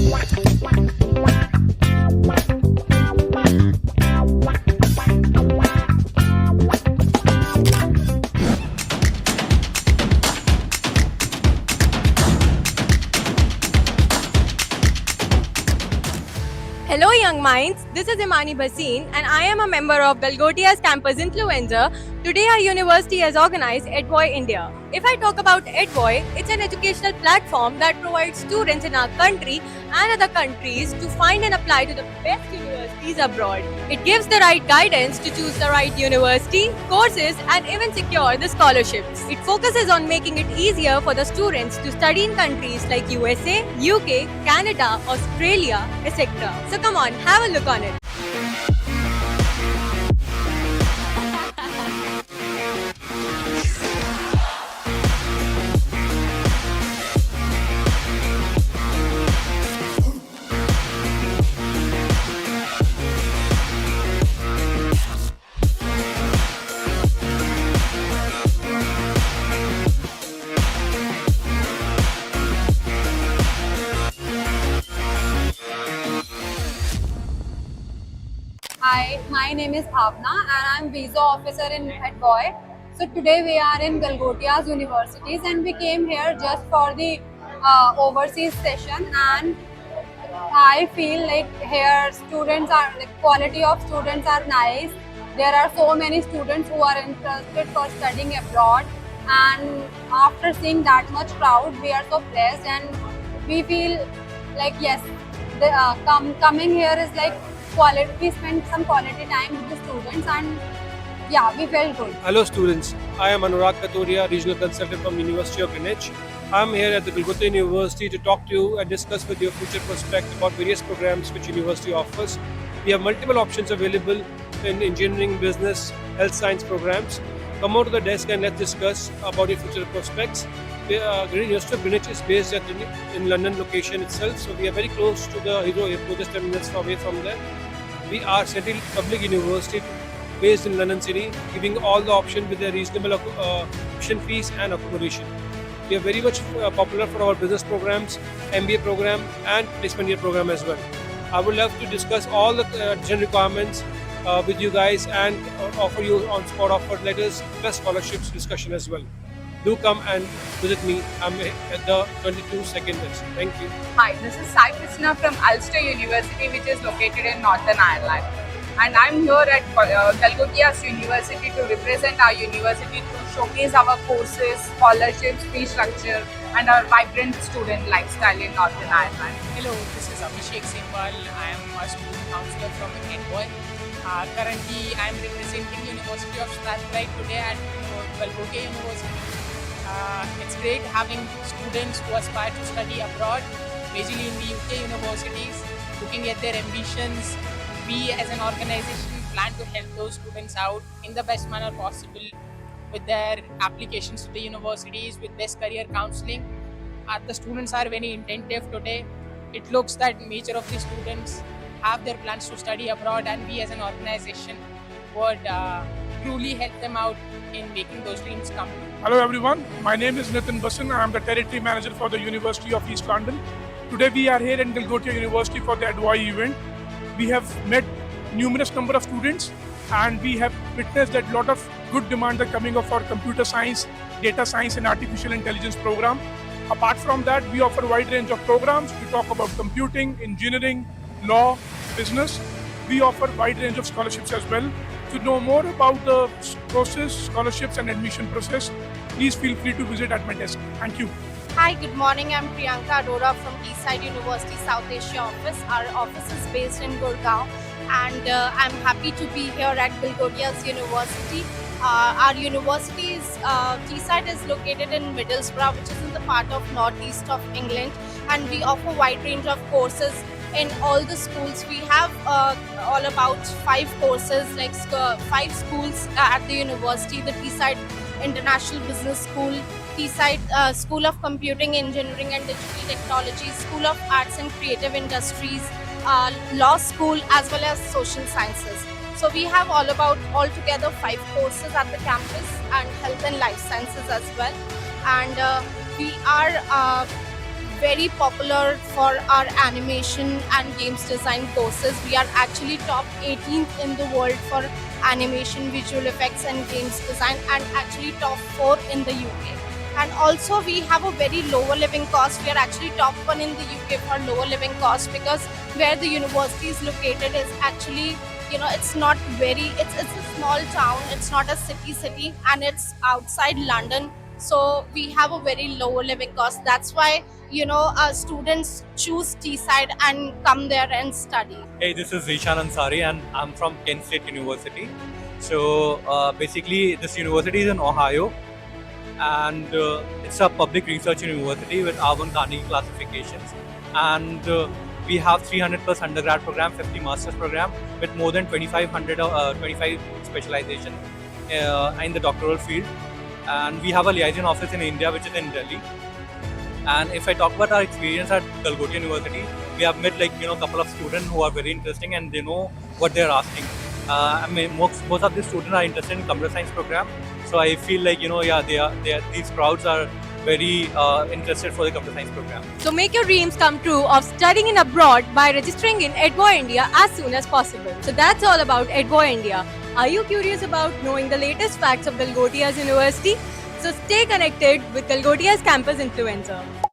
Hello, young minds. This is Imani Bhasin, and I am a member of Galgotia's campus influencer. Today, our university has organized EdVoy India. If I talk about EdVoy, it's an educational platform that provides students in our country and other countries to find and apply to the best universities abroad. It gives the right guidance to choose the right university, courses, and even secure the scholarships. It focuses on making it easier for the students to study in countries like USA, UK, Canada, Australia, etc. So come on, have a look on it. Hi, my name is Bhavna and I'm visa officer in EdVoy. So today we are in Galgotia's universities and we came here just for the overseas session, and I feel like here students are, like, quality of students are nice. There are so many students who are interested for studying abroad, and after seeing that much crowd we are so blessed and we feel like yes, coming here is like quality. We spend some quality time with the students and yeah, we felt good. Hello students, I am Anurag Katoria, Regional Consultant from University of Greenwich. I am here at the Galgotia University to talk to you and discuss with your future prospect about various programs which university offers. We have multiple options available in engineering, business, health science programs. Come out to the desk and let's discuss about your future prospects. University of Greenwich is based in London location itself, so we are very close to the Heathrow Airport, just 10 minutes away from there. We are Central Public University based in London City, giving all the options with a reasonable tuition fees and accommodation. We are very much popular for our business programs, MBA program and placement year program as well. I would love to discuss all the additional requirements with you guys and offer you on-spot offer letters plus scholarships discussion as well. Do come and visit me. I'm at the 22 second desk. Thank you. Hi, this is Sai Krishna from Ulster University, which is located in Northern Ireland. And I'm here at Galgotia's University to represent our university to showcase our courses, scholarships, fee structure, and our vibrant student lifestyle in Northern Ireland. Hello, this is Abhishek Sembal. I am a student counselor from EdVoy. Currently, I am representing University of Strathclyde today at Galgotia University. It's great having students who aspire to study abroad, majorly in the UK universities, looking at their ambitions. We as an organization plan to help those students out in the best manner possible with their applications to the universities, with best career counseling. The students are very attentive today. It looks that major of the students have their plans to study abroad, and we as an organization would truly help them out in making those dreams come true. Hello everyone, my name is Nitin Basan. I am the Territory Manager for the University of East London. Today we are here in Galgotia University for the EdVoy event. We have met numerous number of students and we have witnessed that lot of good demand are coming up for computer science, data science and artificial intelligence program. Apart from that, we offer a wide range of programs. We talk about computing, engineering, law, business. We offer a wide range of scholarships as well. To know more about the courses, scholarships and admission process, please feel free to visit at my desk. Thank you. Hi, good morning. I'm Priyanka Arora from Eastside University South Asia office. Our office is based in Gurgaon, and I'm happy to be here at Galgotia's University. Our university's Teesside is located in Middlesbrough, which is in the part of northeast of England, and we offer a wide range of courses in all the schools. We have all about 5 courses, like 5 schools at the university: the Teesside International Business School, Teesside School of Computing, Engineering and Digital Technology, School of Arts and Creative Industries, Law School, as well as Social Sciences. So we have altogether 5 courses at the campus, and Health and Life Sciences as well. And we are very popular for our animation and games design courses. We are actually top 18th in the world for animation, visual effects and games design, and actually top 4 in the UK. And also we have a very lower living cost. We are actually top 1 in the UK for lower living cost, because where the university is located is actually, it's not very, it's a small town, it's not a city, and it's outside London. So we have a very lower living cost. That's why, students choose Teesside and come there and study. Hey, this is Zishan Ansari and I'm from Kent State University. So basically this university is in Ohio, and it's a public research university with R1 Carnegie classifications, and we have 300 plus undergrad program, 50 master's program with more than 25 specializations in the doctoral field. And we have a liaison office in India, which is in Delhi. And if I talk about our experience at Galgotia University, we have met a couple of students who are very interesting and they know what they're asking. I mean, most of the students are interested in computer science program. So I feel like, these crowds are very interested for the computer science program. So make your dreams come true of studying in abroad by registering in EdVoy India as soon as possible. So that's all about EdVoy India. Are you curious about knowing the latest facts of Galgotia's University? So stay connected with Galgotia's Campus Influencer.